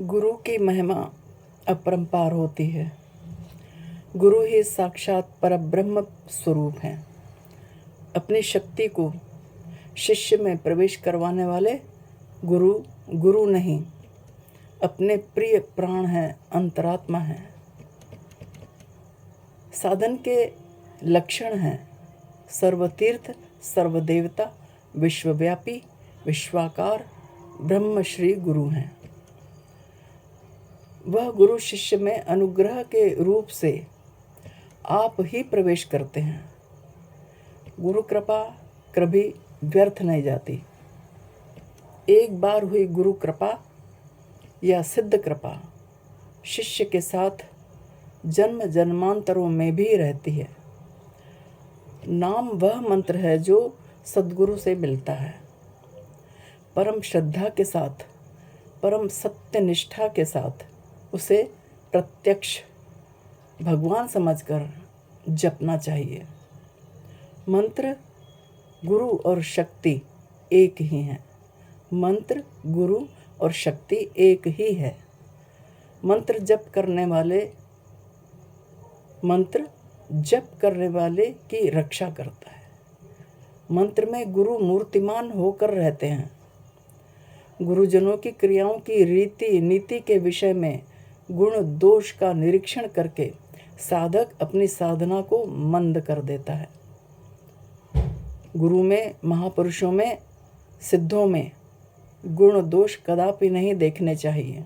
गुरु की महिमा अपरंपार होती है। गुरु ही साक्षात परब्रह्म स्वरूप हैं। अपनी शक्ति को शिष्य में प्रवेश करवाने वाले गुरु गुरु नहीं, अपने प्रिय प्राण हैं, अंतरात्मा हैं। साधन के लक्षण हैं सर्वतीर्थ, सर्वदेवता, विश्वव्यापी, विश्वाकार ब्रह्म श्री गुरु हैं। वह गुरु शिष्य में अनुग्रह के रूप से आप ही प्रवेश करते हैं। गुरु कृपा कभी व्यर्थ नहीं जाती। एक बार हुई गुरु कृपा या सिद्ध कृपा शिष्य के साथ जन्म जन्मांतरों में भी रहती है। नाम वह मंत्र है जो सद्गुरु से मिलता है। परम श्रद्धा के साथ, परम सत्य निष्ठा के साथ उसे प्रत्यक्ष भगवान समझकर जपना चाहिए। मंत्र, गुरु और शक्ति एक ही हैं। मंत्र, गुरु और शक्ति एक ही है। मंत्र जप करने वाले की रक्षा करता है। मंत्र में गुरु मूर्तिमान होकर रहते हैं। गुरुजनों की क्रियाओं की रीति नीति के विषय में गुण दोष का निरीक्षण करके साधक अपनी साधना को मंद कर देता है। गुरु में, महापुरुषों में, सिद्धों में गुण दोष कदापि नहीं देखने चाहिए।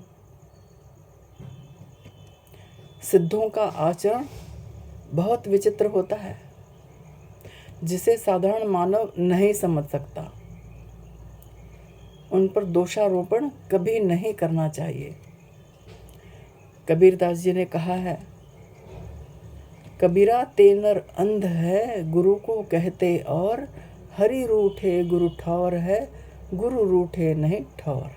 सिद्धों का आचरण बहुत विचित्र होता है, जिसे साधारण मानव नहीं समझ सकता। उन पर दोषारोपण कभी नहीं करना चाहिए। कबीरदास जी ने कहा है, कबीरा तेनर अंध है, गुरु को कहते और हरि रूठे गुरु ठौर है, गुरु रूठे नहीं ठौर।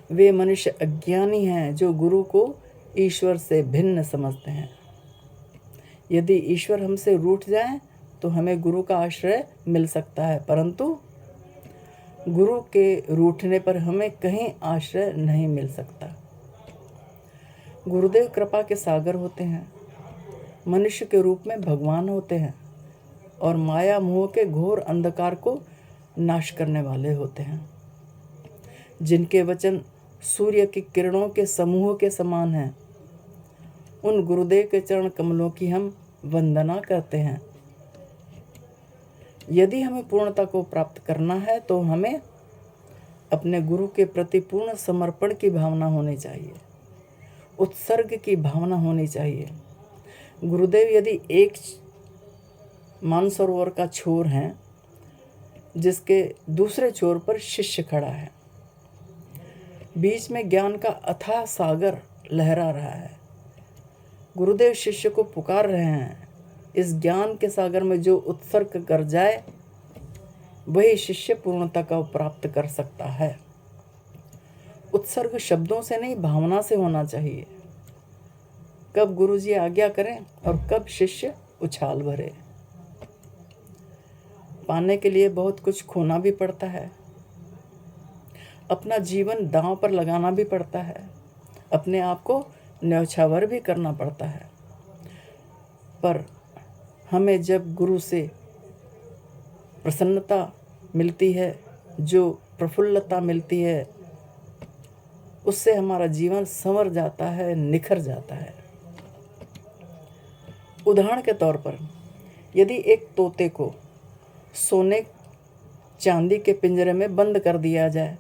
वे मनुष्य अज्ञानी हैं जो गुरु को ईश्वर से भिन्न समझते हैं। यदि ईश्वर हमसे रूठ जाए तो हमें गुरु का आश्रय मिल सकता है, परंतु गुरु के रूठने पर हमें कहीं आश्रय नहीं मिल सकता। गुरुदेव कृपा के सागर होते हैं, मनुष्य के रूप में भगवान होते हैं और माया मोह के घोर अंधकार को नाश करने वाले होते हैं। जिनके वचन सूर्य की किरणों के समूह के समान हैं, उन गुरुदेव के चरण कमलों की हम वंदना करते हैं। यदि हमें पूर्णता को प्राप्त करना है तो हमें अपने गुरु के प्रति पूर्ण समर्पण की भावना होनी चाहिए, उत्सर्ग की भावना होनी चाहिए। गुरुदेव यदि एक मानसरोवर का छोर है जिसके दूसरे छोर पर शिष्य खड़ा है, बीच में ज्ञान का अथाह सागर लहरा रहा है, गुरुदेव शिष्य को पुकार रहे हैं। इस ज्ञान के सागर में जो उत्सर्ग कर जाए वही शिष्य पूर्णता को प्राप्त कर सकता है। उत्सर्ग शब्दों से नहीं, भावना से होना चाहिए। कब गुरुजी आज्ञा करें और कब शिष्य उछाल भरे। पाने के लिए बहुत कुछ खोना भी पड़ता है, अपना जीवन दांव पर लगाना भी पड़ता है, अपने आप को न्यौछावर भी करना पड़ता है। पर हमें जब गुरु से प्रसन्नता मिलती है, जो प्रफुल्लता मिलती है, उससे हमारा जीवन संवर जाता है, निखर जाता है। उदाहरण के तौर पर यदि एक तोते को सोने चांदी के पिंजरे में बंद कर दिया जाए,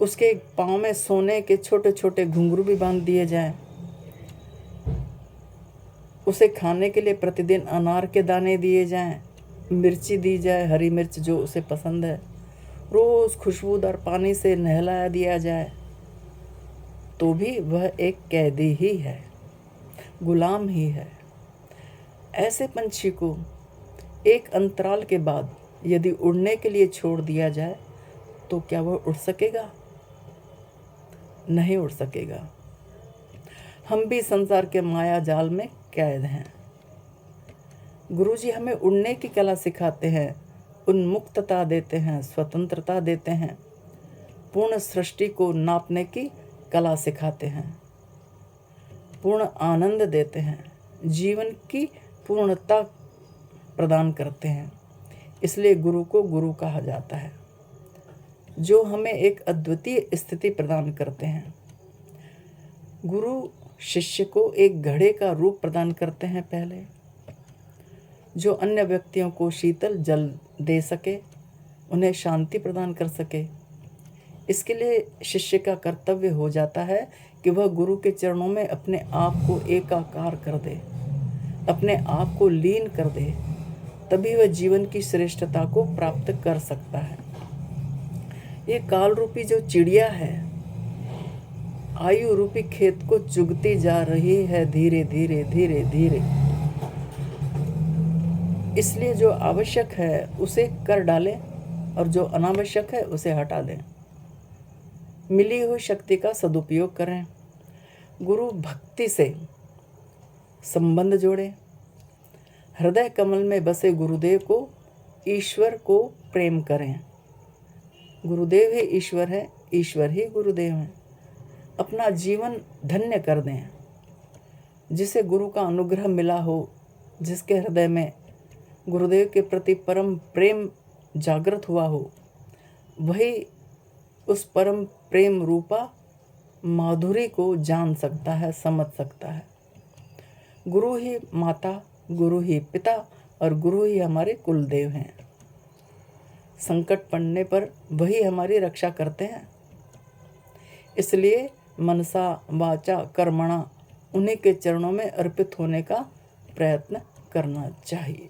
उसके पाँव में सोने के छोटे छोटे घुंघरू भी बांध दिए जाएं, उसे खाने के लिए प्रतिदिन अनार के दाने दिए जाएं, मिर्ची दी जाए, हरी मिर्च जो उसे पसंद है, रोज़ खुशबूदार पानी से नहलाया दिया जाए, तो भी वह एक कैदी ही है, गुलाम ही है। ऐसे पंछी को एक अंतराल के बाद यदि उड़ने के लिए छोड़ दिया जाए तो क्या वह उड़ सकेगा? नहीं उड़ सकेगा। हम भी संसार के माया जाल में कैद हैं। गुरुजी हमें उड़ने की कला सिखाते हैं, उन्मुक्तता देते हैं, स्वतंत्रता देते हैं, पूर्ण सृष्टि को नापने की कला सिखाते हैं, पूर्ण आनंद देते हैं, जीवन की पूर्णता प्रदान करते हैं। इसलिए गुरु को गुरु कहा जाता है, जो हमें एक अद्वितीय स्थिति प्रदान करते हैं। गुरु शिष्य को एक घड़े का रूप प्रदान करते हैं पहले, जो अन्य व्यक्तियों को शीतल जल दे सके, उन्हें शांति प्रदान कर सके। इसके लिए शिष्य का कर्तव्य हो जाता है कि वह गुरु के चरणों में अपने आप को एकाकार कर दे, अपने आप को लीन कर दे, तभी वह जीवन की श्रेष्ठता को प्राप्त कर सकता है। ये काल रूपी जो चिड़िया है, आयु रूपी खेत को चुगती जा रही है धीरे धीरे धीरे धीरे। इसलिए जो आवश्यक है उसे कर डालें और जो अनावश्यक है उसे हटा दें। मिली हुई शक्ति का सदुपयोग करें। गुरु भक्ति से संबंध जोड़ें। हृदय कमल में बसे गुरुदेव को, ईश्वर को प्रेम करें। गुरुदेव ही ईश्वर है, ईश्वर ही गुरुदेव हैं। अपना जीवन धन्य कर दें। जिसे गुरु का अनुग्रह मिला हो, जिसके हृदय में गुरुदेव के प्रति परम प्रेम जागृत हुआ हो, वही उस परम प्रेम रूपा माधुरी को जान सकता है, समझ सकता है। गुरु ही माता, गुरु ही पिता और गुरु ही हमारे कुलदेव हैं। संकट पड़ने पर वही हमारी रक्षा करते हैं। इसलिए मनसा वाचा कर्मणा उन्हीं के चरणों में अर्पित होने का प्रयत्न करना चाहिए।